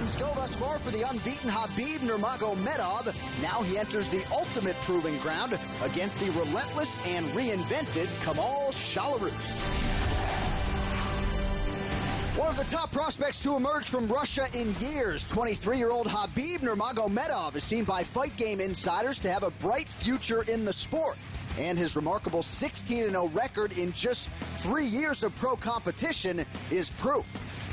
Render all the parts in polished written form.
things go thus far for the unbeaten Khabib Nurmagomedov. Now he enters the ultimate proving ground against the relentless and reinvented Kamal Shalarus. One of the top prospects to emerge from Russia in years, 23-year-old Khabib Nurmagomedov is seen by Fight Game insiders to have a bright future in the sport. And his remarkable 16-0 record in just 3 years of pro competition is proof.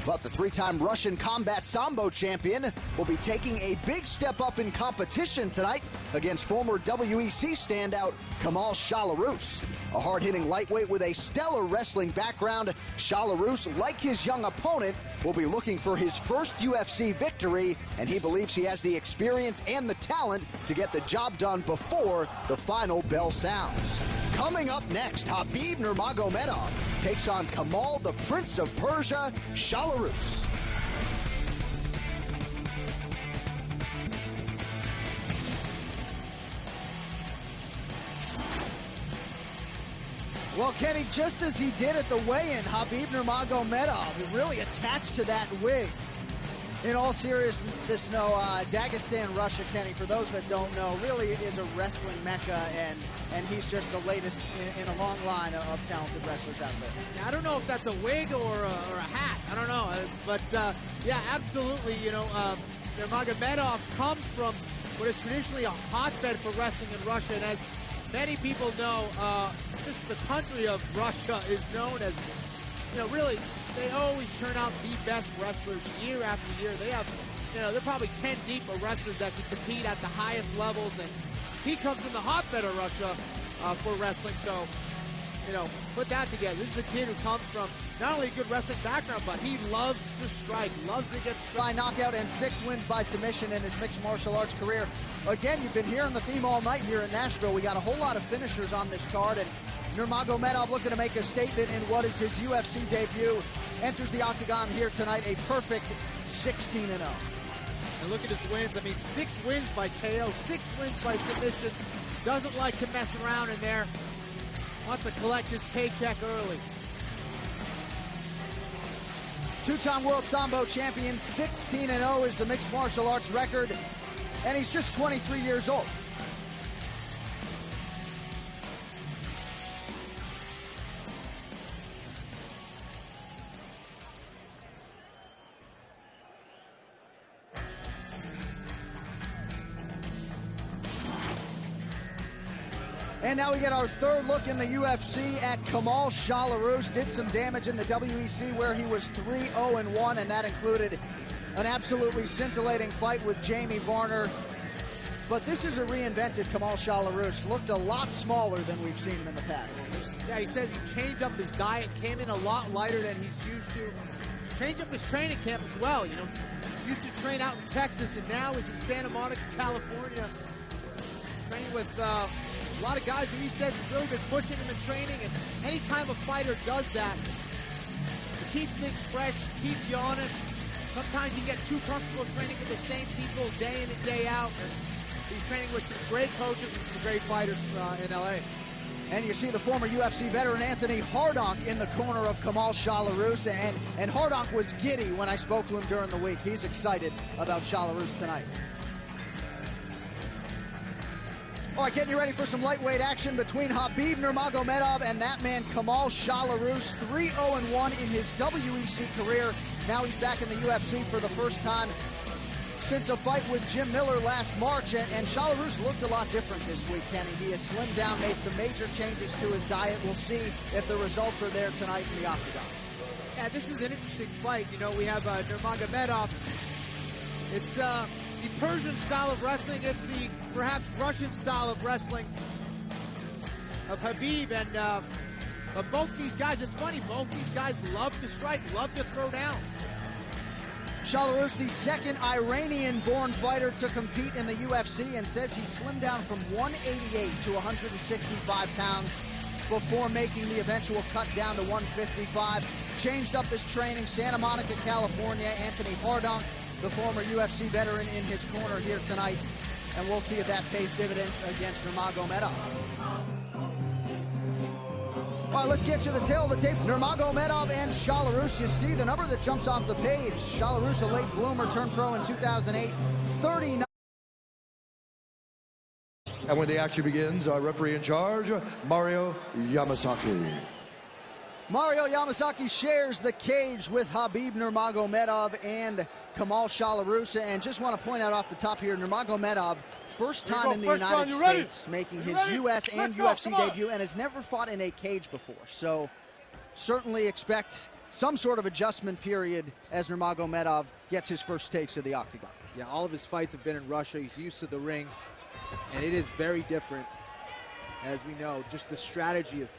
But the three-time Russian combat sambo champion will be taking a big step up in competition tonight against former WEC standout Kamal Shalarus. A hard-hitting lightweight with a stellar wrestling background, Shalarus, like his young opponent, will be looking for his first UFC victory, and he believes he has the experience and the talent to get the job done before the final bell sounds. Coming up next, Khabib Nurmagomedov takes on Kamal, the Prince of Persia, Shalarus. Well, Kenny, just as he did at the weigh-in, Khabib Nurmagomedov really attached to that wig. In all seriousness, no, Dagestan, Russia, Kenny, for those that don't know, really is a wrestling mecca, and he's just the latest in a long line of talented wrestlers out there. I don't know if that's a wig or a hat. I don't know. But, yeah, absolutely. You know, Nurmagomedov comes from what is traditionally a hotbed for wrestling in Russia, and as many people know, just the country of Russia is known as, you know, really, they always turn out the best wrestlers year after year. They have, you know, they're probably 10 deep of wrestlers that can compete at the highest levels, and he comes from the hotbed of Russia for wrestling. So, you know, put that together. This is a kid who comes from not only a good wrestling background, but he loves to strike, loves to get struck. By knockout and 6 wins by submission in his mixed martial arts career. Again, you've been hearing the theme all night here in Nashville. We got a whole lot of finishers on this card, and Nurmagomedov looking to make a statement in what is his UFC debut. Enters the octagon here tonight, a perfect 16-0. And look at his wins. I mean, 6 wins by KO, 6 wins by submission. Doesn't like to mess around in there. Wants to collect his paycheck early. 2-time world sambo champion, 16-0 is the mixed martial arts record, and he's just 23 years old. And now we get our third look in the UFC at Kamal Shalarus. Did some damage in the WEC where he was 3-0-1, and that included an absolutely scintillating fight with Jamie Varner. But this is a reinvented Kamal Shalarus. Looked a lot smaller than we've seen him in the past. Yeah, he says he changed up his diet, came in a lot lighter than he's used to. Changed up his training camp as well. You know, used to train out in Texas, and now is in Santa Monica, California, training with a lot of guys who he says have really been pushing him in training, and anytime a fighter does that, it keeps things fresh, keeps you honest. Sometimes you get too comfortable training with the same people day in and day out, and he's training with some great coaches and some great fighters in LA. And you see the former UFC veteran Anthony Hardonk in the corner of Kamal Shalarus, and Hardonk was giddy when I spoke to him during the week. He's excited about Shalarus tonight. All right, getting you ready for some lightweight action between Khabib Nurmagomedov and that man Kamal Shalarus. 3-0-1 in his WEC career. Now he's back in the UFC for the first time since a fight with Jim Miller last March, and Shalarus looked a lot different this week, Kenny. He has slimmed down, made some major changes to his diet. We'll see if the results are there tonight in the octagon. Yeah, this is an interesting fight. You know, we have Nurmagomedov. It's the Persian style of wrestling. It's the perhaps Russian style of wrestling of Khabib. And but both these guys, it's funny, both these guys love to strike, love to throw down. Shalarus, the second Iranian-born fighter to compete in the UFC, and says he slimmed down from 188 to 165 pounds before making the eventual cut down to 155. Changed up his training. Santa Monica, California. Anthony Hardonk, the former UFC veteran, in his corner here tonight. And we'll see if that pays dividends against Nurmagomedov. All right, let's get to the tail of the tape. Nurmagomedov and Shalarus. You see the number that jumps off the page. Shalarus, a late bloomer, turned pro in 2008. 39. And when the action begins, our referee in charge, Mario Yamasaki. Mario Yamasaki shares the cage with Khabib Nurmagomedov and Kamal Shalarus. And just want to point out off the top here, Nurmagomedov, first time in the United States making his U.S. and UFC debut, and has never fought in a cage before. So certainly expect some sort of adjustment period as Nurmagomedov gets his first taste of the octagon. Yeah, all of his fights have been in Russia. He's used to the ring, and it is very different, as we know. Just the strategy of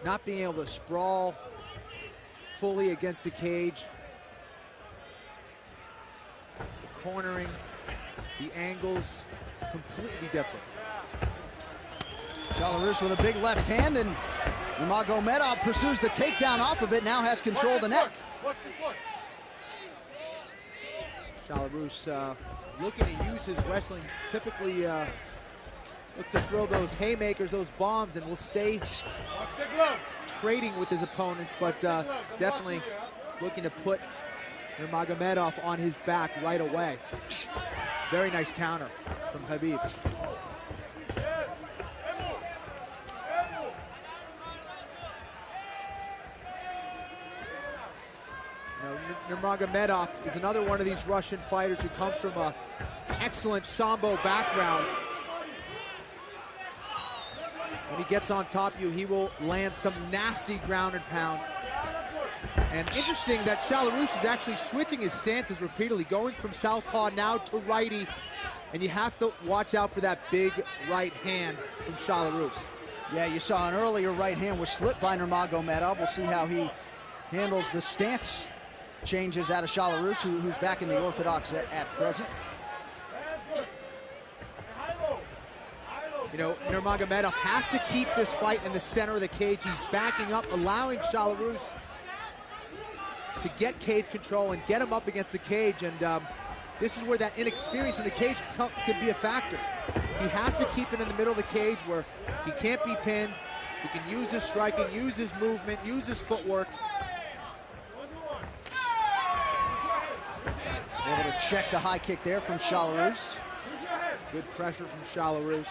not being able to sprawl fully against the cage, the cornering, the angles, completely different. Shalarus with a big left hand, and Nurmagomedov pursues the takedown off of it, now has control of the neck. Shalarus looking to use his wrestling, typically look to throw those haymakers, those bombs, and will stay trading with his opponents, but definitely looking to put Nurmagomedov on his back right away. Very nice counter from Khabib. Nurmagomedov is another one of these Russian fighters who comes from an excellent Sambo background. When he gets on top of you, he will land some nasty ground and pound. And interesting that Shalarus is actually switching his stances repeatedly, going from southpaw now to righty. And you have to watch out for that big right hand from Shalarus. Yeah, you saw an earlier right hand was slipped by Nurmagomedov. We'll see how he handles the stance changes out of Shalarus, who's back in the orthodox at present. You know, Nurmagomedov has to keep this fight in the center of the cage. He's backing up, allowing Shalarus to get cage control and get him up against the cage. And this is where that inexperience in the cage could be a factor. He has to keep it in the middle of the cage where he can't be pinned. He can use his striking, use his movement, use his footwork. Able to check the high kick there from Shalarus. Good pressure from Shalarus.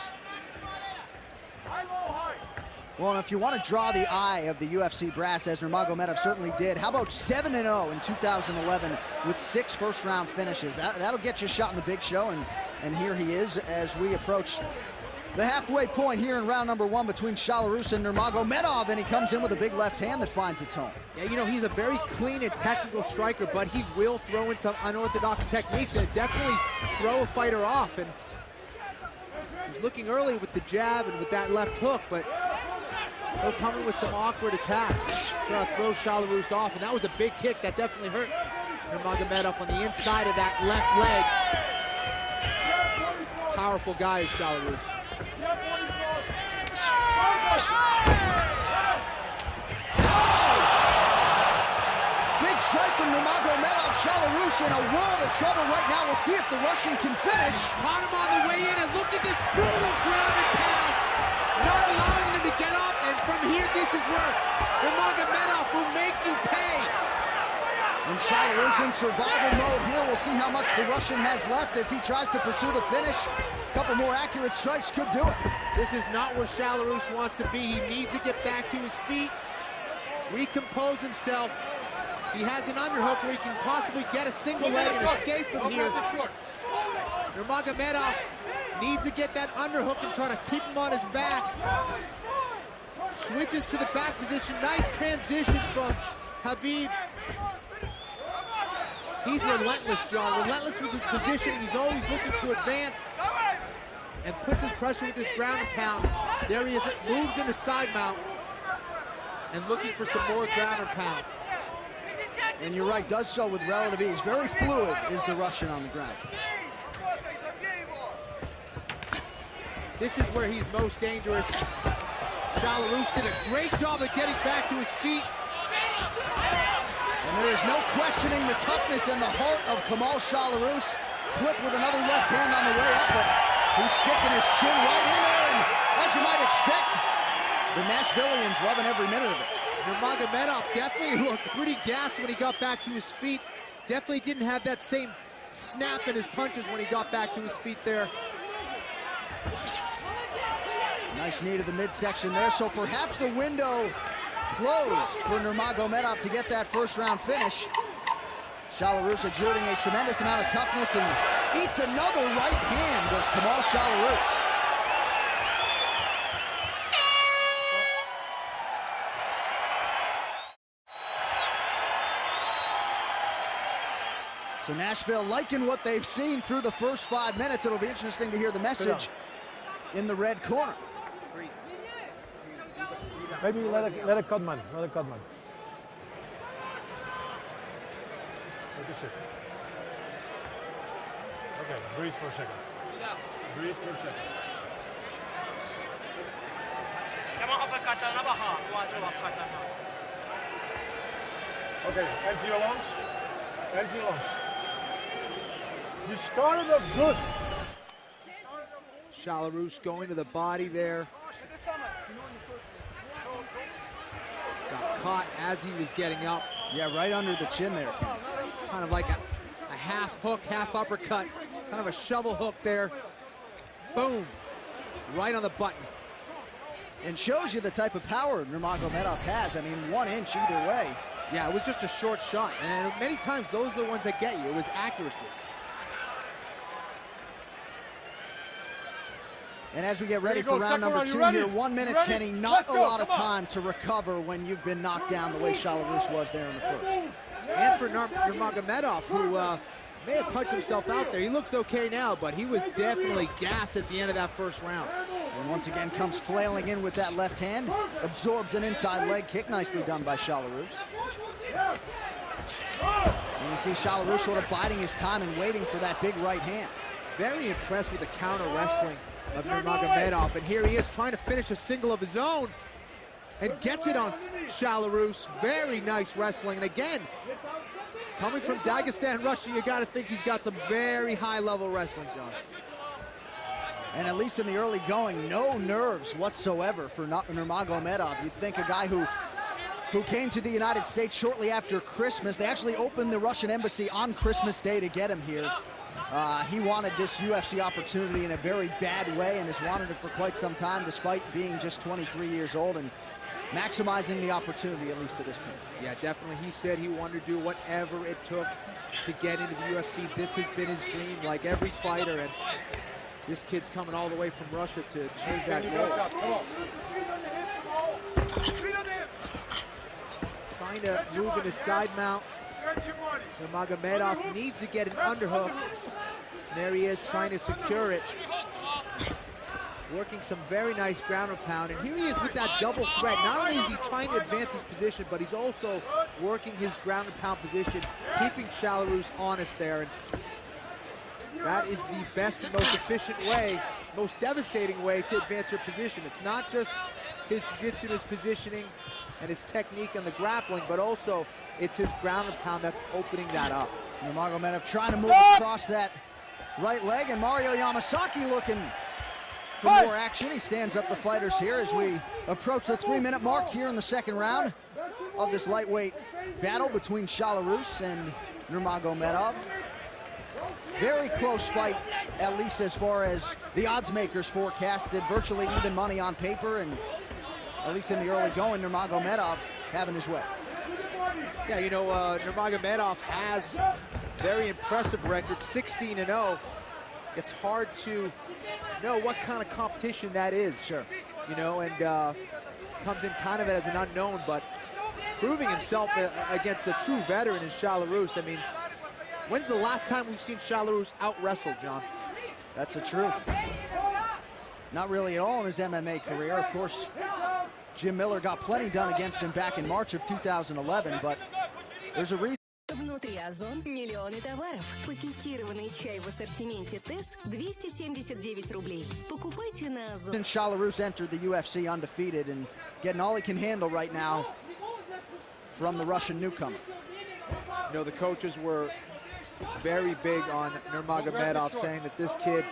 Well, and if you want to draw the eye of the UFC brass, as Nurmagomedov certainly did, how about 7-0 in 2011 with 6 first-round finishes? That'll get you a shot in the big show, and here he is as we approach the halfway point here in round number 1 between Shalarus and Nurmagomedov, and he comes in with a big left hand that finds its home. Yeah, you know, he's a very clean and technical striker, but he will throw in some unorthodox techniques and definitely throw a fighter off. And he's looking early with the jab and with that left hook, but he'll come in with some awkward attacks, try to throw Shalarus off, and that was a big kick that definitely hurt Nurmagomedov on the inside of that left leg. Powerful guy is Shalarus. Big strike from Nurmagomedov. Shalarus in a world of trouble right now. We'll see if the Russian can finish. Caught him on the way in, and look at this brutal ground and pound. Not allowing him to get up, and from here, this is where Nurmagomedov will make you pay. And Shalarus in survival mode here. We'll see how much the Russian has left as he tries to pursue the finish. A couple more accurate strikes could do it. This is not where Shalarus wants to be. He needs to get back to his feet, recompose himself. He has an underhook where he can possibly get a single leg and escape from here. Nurmagomedov needs to get that underhook and try to keep him on his back. Switches to the back position. Nice transition from Khabib. He's relentless, John. Relentless with his position. He's always looking to advance and puts his pressure with his ground and pound. There he is. It moves into side mount and looking for some more ground and pound. And you're right, does so with relative ease. Very fluid is the Russian on the ground. This is where he's most dangerous. Shalarus did a great job of getting back to his feet. And there is no questioning the toughness and the heart of Kamal Shalarus. Clipped with another left hand on the way up, but he's sticking his chin right in there, and as you might expect, The Nashvillians loving every minute of it. Nurmagomedov definitely looked pretty gassed when he got back to his feet. Definitely didn't have that same snap in his punches when he got back to his feet there. Nice knee to the midsection there, so perhaps the window closed for Nurmagomedov to get that first round finish. Shalarus exuding a tremendous amount of toughness and eats another right hand, does Kamal Shalarus. So Nashville liking what they've seen through the first 5 minutes. It'll be interesting to hear the message in the red corner. Maybe let it cut man. Let it cut man. Take a sip. Okay, breathe for a second. Breathe for a second. Okay, empty your lungs. Empty your lungs. You started off good. Shalarus going to the body there. Got caught as he was getting up. Yeah, right under the chin there, Ken. It's kind of like a half hook, half uppercut. Kind of a shovel hook there. Boom. Right on the button. And shows you the type of power Nurmagomedov has. I mean, 1 inch either way. Yeah, it was just a short shot. And many times those are the ones that get you. It was accuracy. And as we get ready for round number 2 here, 1 minute, Kenny, not a lot of time to recover when you've been knocked down the way Shalarus was there in the first. And for Nurmagomedov, who may have punched himself out there. He looks okay now, but he was definitely gassed at the end of that first round. And once again comes flailing in with that left hand, absorbs an inside leg kick, nicely done by Shalarus. And you see Shalarus sort of biding his time and waiting for that big right hand. Very impressed with the counter wrestling of Nurmagomedov, and here he is trying to finish a single of his own and gets it on Shalarus. Very nice wrestling, and again, coming from Dagestan, Russia, you got to think he's got some very high-level wrestling, John. And at least in the early going, no nerves whatsoever for Nurmagomedov. You'd think a guy who came to the United States shortly after Christmas. They actually opened the Russian embassy on Christmas Day to get him here. He wanted this UFC opportunity in a very bad way and has wanted it for quite some time, despite being just 23 years old and maximizing the opportunity, at least to this point. Yeah, definitely. He said he wanted to do whatever it took to get into the UFC. This has been his dream, like every fighter, and this kid's coming all the way from Russia to achieve that goal. Trying to move in his side mount. Nurmagomedov needs to get an underhook. And there he is trying to secure it. Working some very nice ground and pound. And here he is with that double threat. Not only is he trying to advance his position, but he's also working his ground and pound position, keeping Shalarus honest there. And that is the best and most efficient way, most devastating way to advance your position. It's not just his jiu-jitsu, his positioning, and his technique and the grappling, but also it's his ground and pound that's opening that up. Nurmagomedov trying to move across that right leg, and Mario Yamasaki looking for more action. He stands up the fighters here as we approach the 3-minute mark here in the second round of this lightweight battle between Shalarus and Nurmagomedov. Very close fight, at least as far as the odds makers forecasted. Virtually even money on paper, and at least in the early going, Nurmagomedov having his way. Yeah, you know, Nurmagomedov has very impressive record, 16-0. It's hard to know what kind of competition that is. Sure. You know, and comes in kind of as an unknown, but proving himself against a true veteran in Shalarus. I mean, when's the last time we've seen Shalarus out-wrestle, John? That's the truth. Not really at all in his MMA career. Of course, Jim Miller got plenty done against him back in March of 2011, but there's a reason. Внутри Озон миллионы товаров. Пакетированный чай в ассортименте ТЭС 279 рублей. Покупайте на Озон. Since Shalarus entered the UFC undefeated and getting all he can handle right now from the Russian newcomer. You know, the coaches were very big on Nurmagomedov, saying that this kid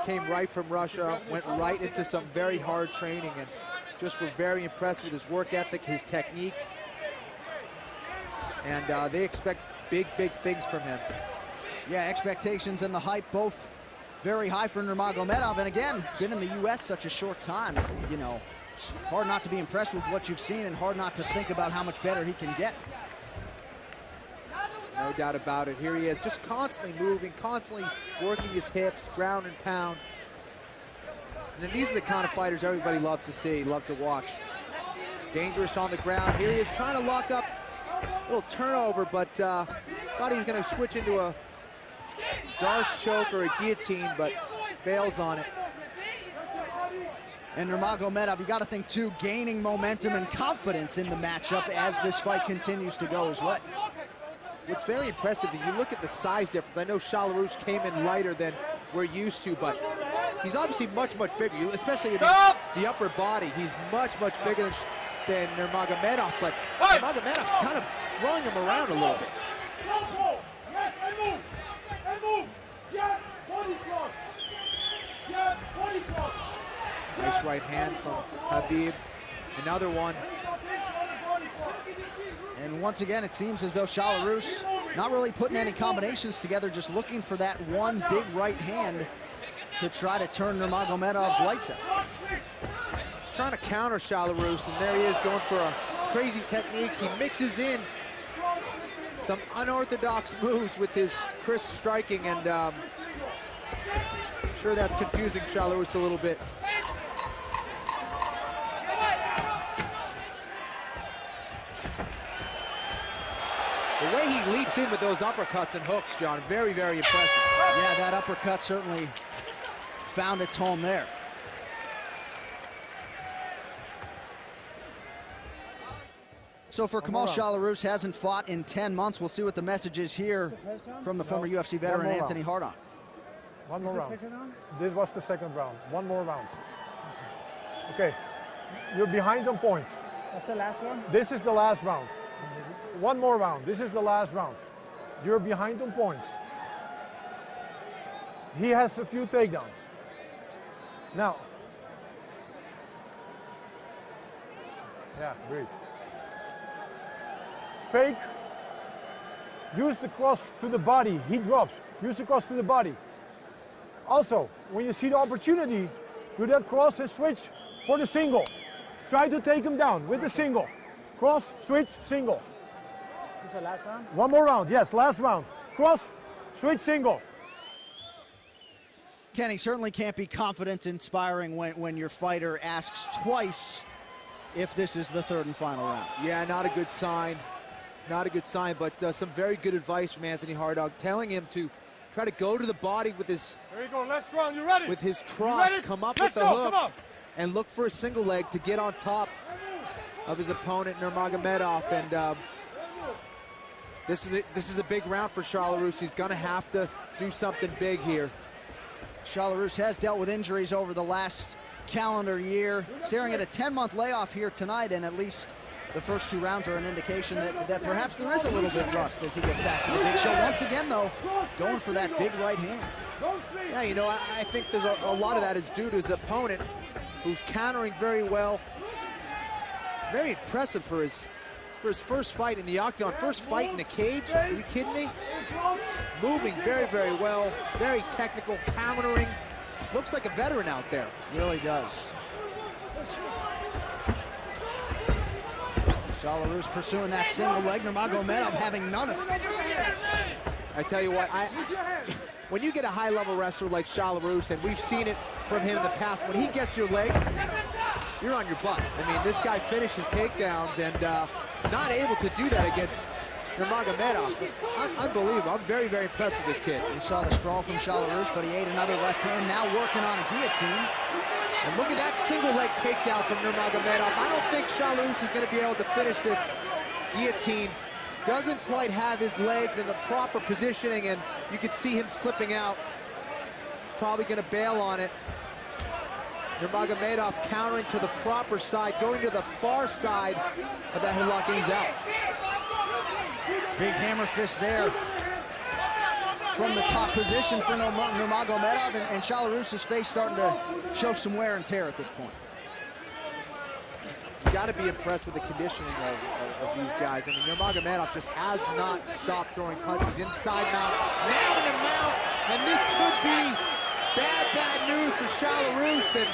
came right from Russia, went right into some very hard training, and just were very impressed with his work ethic, his technique. And they expect big, big things from him. Yeah, expectations and the hype both very high for Nurmagomedov. And again, been in the U.S. such a short time, you know, hard not to be impressed with what you've seen and hard not to think about how much better he can get. No doubt about it. Here he is, just constantly moving, constantly working his hips, ground and pound. And then these are the kind of fighters everybody loves to see, love to watch. Dangerous on the ground. Here he is trying to lock up. A little turnover, but thought he was going to switch into a Darce choke or a guillotine, but fails on it. And Nurmagomedov, you got to think too, gaining momentum and confidence in the matchup as this fight continues to go his way. What's very impressive, if you look at the size difference, I know Chalarousse came in lighter than we're used to, but he's obviously much, much bigger, especially in the upper body. He's much, much bigger than Nurmagomedov, but Nurmagomedov's kind of throwing him around a little bit. Nice right hand from Khabib. Another one. And once again, it seems as though Chalarousse not really putting any combinations together, just looking for that one big right hand to try to turn Nurmagomedov's lights out. He's trying to counter Chalarousse, and there he is going for crazy techniques. He mixes in some unorthodox moves with his crisp striking, and I'm sure that's confusing Chalarousse a little bit. The way he leaps in with those uppercuts and hooks, John, very, very impressive. Yeah, that uppercut certainly found its home there. So for Kamal Chalarousse, hasn't fought in 10 months. We'll see what the message is here from the former UFC veteran Anthony Hardon. One more round. This was the second round. One more round. Okay, you're behind on points. That's the last one? This is the last round. One more round. This is the last round. You're behind on points. He has a few takedowns. Now. Yeah, breathe. Fake. Use the cross to the body. He drops. Use the cross to the body. Also, when you see the opportunity, do that cross and switch for the single. Try to take him down with the single. Cross, switch, single. This is the last round? One more round, yes, last round. Cross, switch, single. Kenny, certainly can't be confidence-inspiring when your fighter asks twice if this is the third and final round. Yeah, not a good sign. Not a good sign, but some very good advice from Anthony Hardon, telling him to try to go to the body with his. There you go, last round, you ready? With his cross, come up with the hook, and look for a single leg to get on top of his opponent Nurmagomedov. And this is a big round for Chalarousse. He's gonna have to do something big here. Chalarousse has dealt with injuries over the last calendar year, staring at a 10-month layoff here tonight, and at least the first two rounds are an indication that perhaps there is a little bit of rust as he gets back to the big show. Once again, though, going for that big right hand. Yeah, you know, I think there's a lot of that is due to his opponent, who's countering very well. Very impressive for his first fight in the octagon, first fight in the cage. Are you kidding me? Moving very, very well, very technical, countering. Looks like a veteran out there. Really does. Chalarousse pursuing that single leg. Nurmagomedov having none of it. I tell you what, when you get a high-level wrestler like Chalarousse, and we've seen it from him in the past, when he gets your leg, you're on your butt. I mean, this guy finishes takedowns, and not able to do that against Nurmagomedov. Unbelievable. I'm very, very impressed with this kid. You saw the sprawl from Chalarousse, but he ate another left hand, now working on a guillotine. And look at that single leg takedown from Nurmagomedov. I don't think Chalarousse is going to be able to finish this guillotine. Doesn't quite have his legs in the proper positioning, and you could see him slipping out. He's probably going to bail on it. Nurmagomedov countering to the proper side, going to the far side of that headlock, and he's out. Big hammer fist there from the top position for Nurmagomedov, and Chalarousse's face starting to show some wear and tear at this point. got to be impressed with the conditioning of these guys. I mean, Nurmagomedov just has not stopped throwing punches inside mount. Now in the mount, and this could be bad news for Belarus. And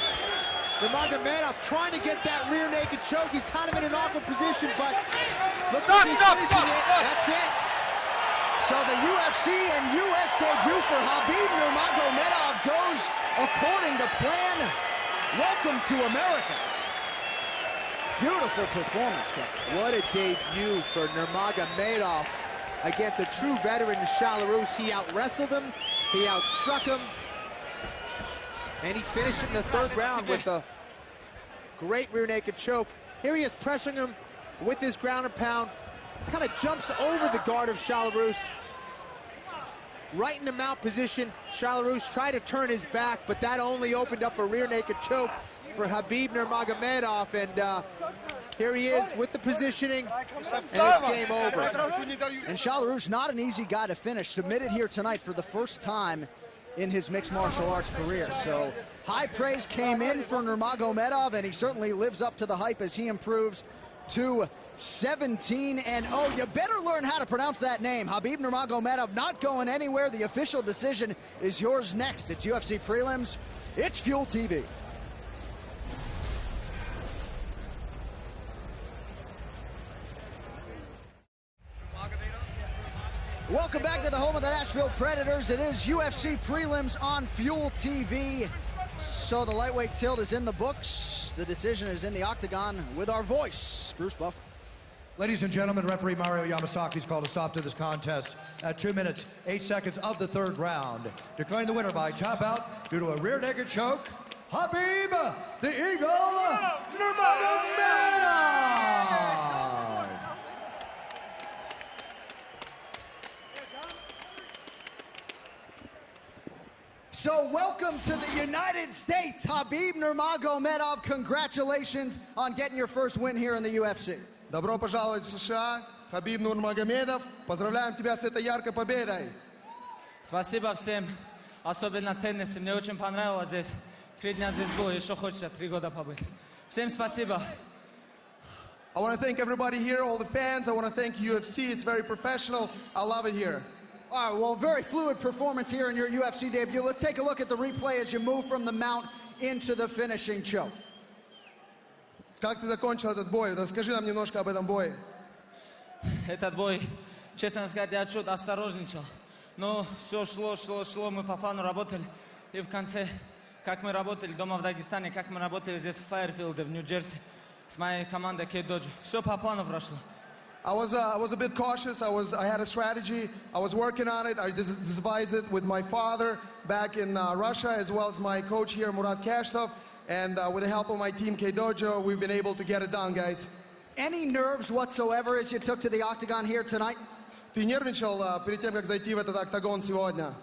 Nurmagomedov trying to get that rear naked choke. He's kind of in an awkward position, but looks like he's finishing it. That's it. So the UFC and US debut for Khabib Nurmagomedov goes according to plan. Welcome to America. Beautiful performance, Kevin. What a debut for Nurmagomedov against a true veteran in Belarus. He out-wrestled him, he outstruck him, and he finished in the third round with a great rear naked choke. Here he is pressuring him with his ground and pound. Kind of jumps over the guard of Belarus. Right in the mount position, Belarus tried to turn his back, but that only opened up a rear naked choke for Khabib Nurmagomedov. And here he is with the positioning, and it's game over. And Belarus, not an easy guy to finish. Submitted here tonight for the first time in his mixed martial arts career. So high praise came in for Nurmagomedov, and he certainly lives up to the hype as he improves to 17-0. You better learn how to pronounce that name. Khabib Nurmagomedov not going anywhere. The official decision is yours next. It's UFC Prelims. It's Fuel TV. Welcome back to the home of the Nashville Predators. It is UFC Prelims on Fuel TV. So the lightweight tilt is in the books. The decision is in the octagon with our voice, Bruce Buffer. Ladies and gentlemen, referee Mario Yamasaki's called a stop to this contest at 2 minutes, 8 seconds of the third round. Declaring the winner by tap out due to a rear naked choke, Khabib, the Eagle, Nurmagomedov. So welcome to the United States, Khabib Nurmagomedov. Congratulations on getting your first win here in the UFC. Добро пожаловать в США, Хабиб Нурмагомедов. Поздравляем тебя с этой яркой победой. Спасибо всем, особенно теннисе. Мне очень понравилось здесь. 3 дня здесь было, еще хочется 3 года побыть. Всем спасибо. I want to thank everybody here, all the fans. I want to thank UFC. It's very professional. I love it here. All right, well, very fluid performance here in your UFC debut. Let's take a look at the replay as you move from the mount into the finishing choke. Как ты закончил этот бой? Расскажи нам немножко об этом бое. Этот бой, честно сказать, я чуть осторожничал. Но все шло, мы по плану работали. И в конце, как мы работали дома в Дагестане, как мы работали здесь в Файерфилде, в Нью-Джерси, с моей командой K-Dodge. Все по плану прошло. I was a bit cautious. I had a strategy. I was working on it. I devised it with my father back in Russia, as well as my coach here, Murat Kashtov. And with the help of my team, K-Dojo, we've been able to get it done, guys. Any nerves whatsoever as you took to the octagon here tonight? Ты нервничал перед тем, как зайти в этот октагон сегодня?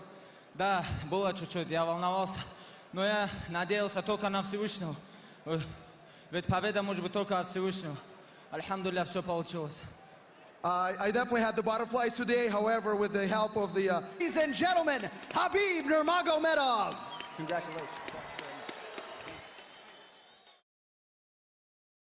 Да, было чуть-чуть, я волновался. Но я надеялся только на Всевышнего. Ведь победа может быть только от Всевышнего. Альхамдулилля, все получилось. I definitely had the butterflies today. However, with the help of the... Ladies and gentlemen, Khabib Nurmagomedov. Congratulations.